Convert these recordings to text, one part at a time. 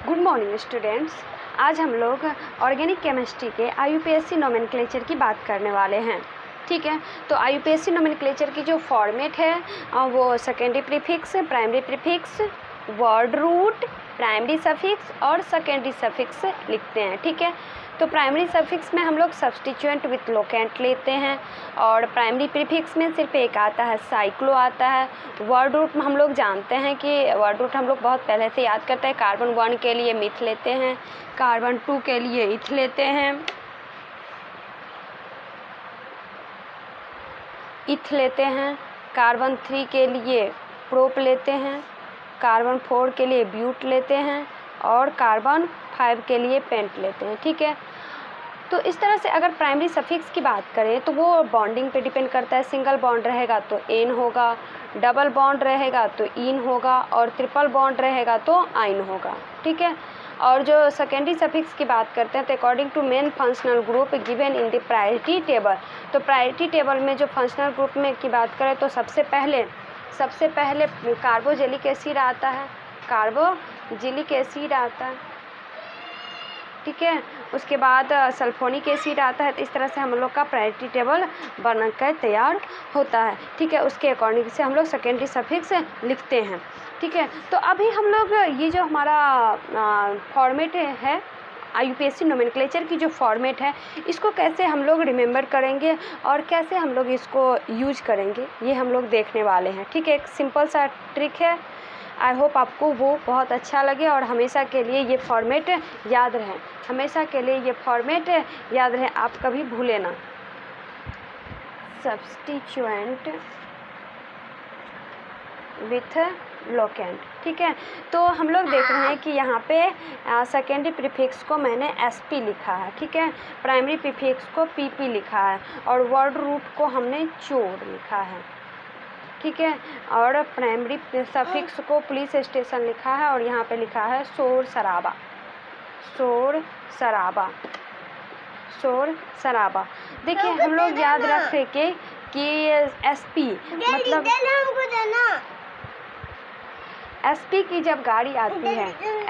Good morning students. आज हम लोग ऑर्गेनिक केमिस्ट्री के IUPAC नोमेनक्लेचर की बात करने वाले हैं। ठीक है, तो IUPAC नोमेनक्लेचर की जो फॉर्मेट है वो secondary prefix, primary prefix, word root, primary suffix और सेकेंडरी सफिक्स लिखते हैं। ठीक है, तो प्राइमरी सफिक्स में हम लोग सब्स्टिट्यूएंट विथ लोकेंट लेते हैं और प्राइमरी प्रीफिक्स में सिर्फ एक आता है, साइक्लो आता है। वर्ड रूट में हम लोग जानते हैं कि वर्ड रूट हम लोग बहुत पहले से याद करते हैं। कार्बन 1 के लिए मिथ लेते हैं, कार्बन 2 के लिए इथ लेते हैं, इथ लेते हैं, कार्बन 3 के लिए प्रोप लेते हैं, कार्बन 4 के लिए ब्यूट लेते हैं और कार्बन 5 के लिए पेंट लेते हैं। ठीक है, तो इस तरह से अगर प्राइमरी सफिक्स की बात करें तो वो बॉन्डिंग पे डिपेंड करता है। सिंगल बॉन्ड रहेगा तो एन होगा, डबल बॉन्ड रहेगा तो इन होगा और ट्रिपल बॉन्ड रहेगा तो आइन होगा। ठीक है, और जो सेकेंडरी सफिक्स की बात करते हैं तो according to main functional group given in the priority table, तो प्रायोरिटी टेबल में जो फंक्शनल ग्रुप में की बात करें तो सबसे पहले कार्बोजेलिक एसिड आता है, कार्बोजेलिक एसिड आता है। ठीक है, उसके बाद सल्फोनिक एसिड आता है। तो इस तरह से हम लोग का प्रायोरिटी टेबल बनकर तैयार होता है। ठीक है, उसके अकॉर्डिंग से हम लोग सेकेंडरी सफिक्स लिखते हैं। ठीक है, तो अभी हम लोग ये जो हमारा फॉर्मेट है IUPAC नोमेनक्लेचर की जो फॉर्मेट है, इसको कैसे हम लोग रिमेंबर करेंगे और कैसे हम लोग इसको यूज करेंगे, ये हम लोग देखने वाले हैं। ठीक है, एक सिंपल सा ट्रिक है। आई होप आपको वो बहुत अच्छा लगे और हमेशा के लिए ये फॉर्मेट याद रहे, हमेशा के लिए ये फॉर्मेट याद रहे, आप कभी भूलें ना। Substituent with locant. ठीक है, तो हम लोग देख रहे हैं कि यहाँ पे सेकेंडरी प्रीफिक्स को मैंने SP लिखा है। ठीक है, प्राइमरी प्रीफिक्स को PP लिखा है और वर्ड रूट को हमने चोर लिखा है। ठीक है, और प्राइमरी सफिक्स को पुलिस स्टेशन लिखा है और यहाँ पे लिखा है शोर शराबा, शोर शराबा, शोर शराबा। देखिए हम लोग याद रखें कि SP मतलब SP की जब गाड़ी आती है,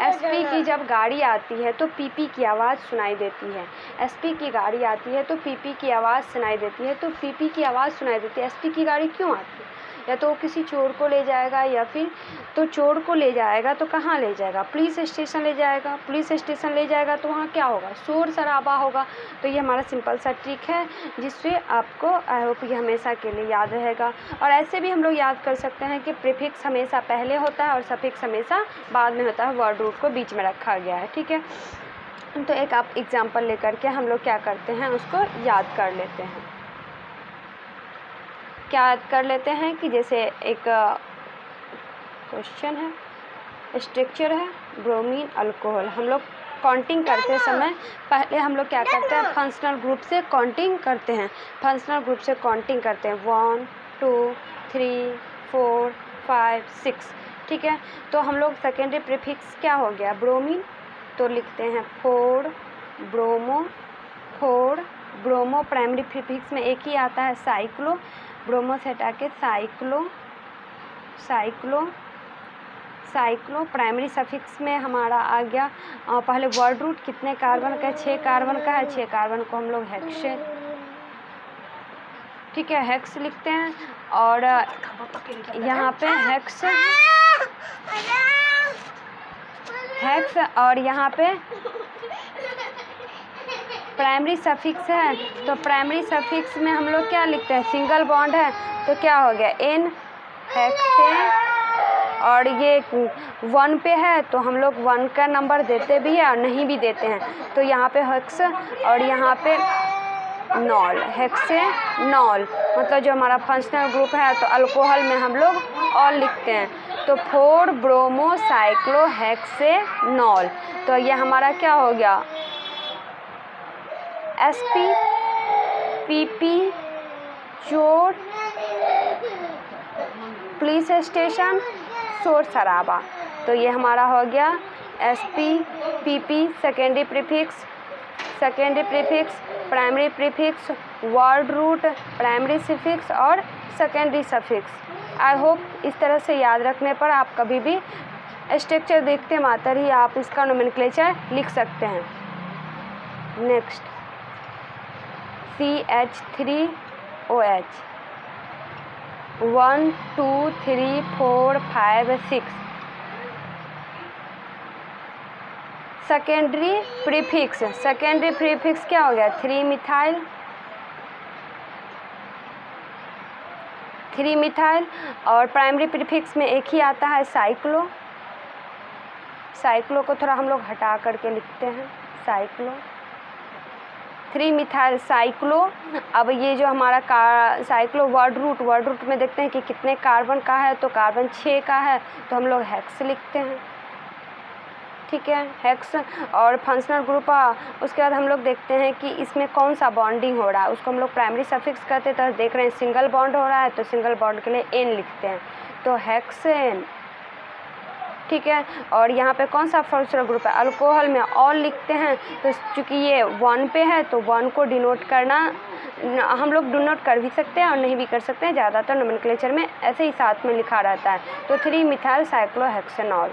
SP की जब गाड़ी आती है तो PP की आवाज़ सुनाई देती है। SP की गाड़ी आती है तो PP की आवाज़ सुनाई देती है। तो PP की आवाज़ सुनाई देती है। SP की गाड़ी क्यों आती है? या तो वो किसी चोर को ले जाएगा, या फिर तो चोर को ले जाएगा तो कहाँ ले जाएगा? पुलिस स्टेशन ले जाएगा। पुलिस स्टेशन ले जाएगा तो वहाँ क्या होगा? शोर शराबा होगा। तो ये हमारा सिंपल सा ट्रिक है जिससे आपको आई होप ये हमेशा के लिए याद रहेगा। और ऐसे भी हम लोग याद कर सकते हैं कि प्रीफिक्स हमेशा पहले होता है और सफिक्स हमेशा बाद में होता है। वर्ड रूट को बीच में रखा गया है। ठीक है, तो एक आप एग्जाम्पल लेकर के हम लोग क्या करते हैं, उसको याद कर लेते हैं। क्या याद कर लेते हैं कि जैसे एक क्वेश्चन है, स्ट्रक्चर है ब्रोमीन अल्कोहल। हम लोग काउंटिंग करते समय पहले हम लोग क्या करते हैं, फंक्शनल ग्रुप से काउंटिंग करते हैं। फंक्शनल ग्रुप से काउंटिंग करते हैं 1 2 3 4 5 6। ठीक है, तो हम लोग सेकेंडरी प्रीफिक्स क्या हो गया, ब्रोमीन, तो लिखते हैं 4 ब्रोमो, 4 ब्रोमो। प्राइमरी प्रीफिक्स में एक ही आता है, साइक्लो, ब्रोमो से हटा के cyclo, cyclo, cyclo. Primary suffix में हमारा आ गया पहले वर्ड रूट कितने कार्बन का है, 6 कार्बन का है। 6 कार्बन को हम लोग हेक्स, ठीक है, हेक्स लिखते हैं। और यहाँ पे हेक्स, हेक्स, और यहाँ पे प्राइमरी सफिक्स है। तो प्राइमरी सफिक्स में हम लोग क्या लिखते हैं, सिंगल बॉन्ड है तो क्या हो गया, N हेक्सेन। और ये 1 पे है तो हम लोग 1 का नंबर देते भी है और नहीं भी देते हैं। तो यहाँ पे हेक्स और यहाँ पे नॉल, हेक्सेनॉल, मतलब जो हमारा फंक्शनल ग्रुप है। तो अल्कोहल में हम लोग ऑल लिखते हैं। तो 4 ब्रोमो साइक्लो हेक्सेनॉल। तो ये हमारा क्या हो गया, SP, PP, चोर, पुलिस स्टेशन, शोर शराबा। तो ये हमारा हो गया SP, PP, secondary prefix, secondary prefix, primary prefix, word root, primary suffix और सेकेंडरी सफिक्स। आई होप इस तरह से याद रखने पर आप कभी भी स्ट्रक्चर देखते मात्र ही आप इसका नोमेनक्लेचर लिख सकते हैं। Next CH3OH 1 2 3 4 5 6। Secondary prefix, secondary prefix क्या हो गया? 3 मिथाइल। और प्राइमरी प्रीफिक्स में एक ही आता है साइक्लो। साइक्लो को थोड़ा हम लोग हटा करके लिखते हैं, साइक्लो 3 मिथाइल साइक्लो। अब ये जो हमारा साइक्लो वर्ड रूट में देखते हैं कि कितने कार्बन का है, तो कार्बन 6 का है, तो हम लोग हेक्स लिखते हैं। ठीक है, हेक्स। और फंक्शनल ग्रुप उसके बाद हम लोग देखते हैं कि इसमें कौन सा बॉन्डिंग हो रहा है, उसको हम लोग प्राइमरी सफिक्स कहते हैं। तो देख रहे हैं सिंगल बॉन्ड हो रहा है, तो सिंगल बॉन्ड के लिए एन लिखते हैं, तो हेक्सेन। ठीक है, और यहाँ पे कौन सा फंक्शनल ग्रुप है? अल्कोहल में ऑल लिखते हैं, तो चूँकि ये 1 पे है तो 1 को डिनोट करना हम लोग डिनोट कर भी सकते हैं और नहीं भी कर सकते हैं, ज़्यादातर नोमेनक्लेचर में ऐसे ही साथ में लिखा रहता है। तो 3 मिथाइल साइक्लोहेक्सेनॉल,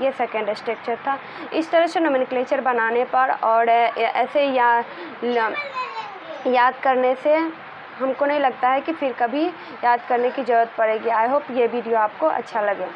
ये सेकेंड स्ट्रक्चर था। इस तरह से नोमेनक्लेचर बनाने पर और ऐसे याद करने से हमको नहीं लगता है कि फिर कभी याद करने की ज़रूरत पड़ेगी। आई होप ये वीडियो आपको अच्छा लगे।